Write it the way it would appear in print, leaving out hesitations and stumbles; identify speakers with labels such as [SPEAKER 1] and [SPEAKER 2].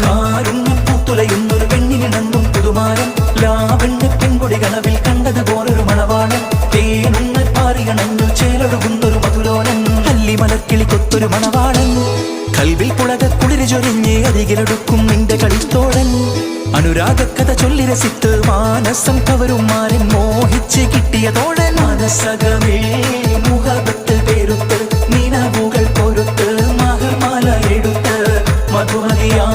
[SPEAKER 1] കാരുണ്യപ്പൂത്തുലയുന്നൊരു പെണ്ണിനിണങ്ങും പുതുമാരൻ ലാവണ്യ പെൺകൊടി കനവിൽ കണ്ടതുപോലൊരു മണവാളൻ തേനുണ്ണ പാറിയണഞ്ഞു ചേലൊഴുകുന്നൊരു മധുലോലൻ അല്ലിമലർക്കിളി കൊത്തൊരു മണവാളൻ കൽവിൽ പുളക കുളിര് ചൊരിഞ്ഞ് അരികിലൊടുക്കും നിന്റെ കളിത്തോഴൻ അനുരാഗക്കഥ ചൊല്ലി രസിത്ത് മാനസം കവരും മാരൻ മോഹിച്ച് കിട്ടിയ തോഴൻ മനസകമേ മുഖത്ത് പേരുത്ത് നിലവുകൾ പൊരുത്ത് മഹർമാല എടുത്ത് മധുമതിയാ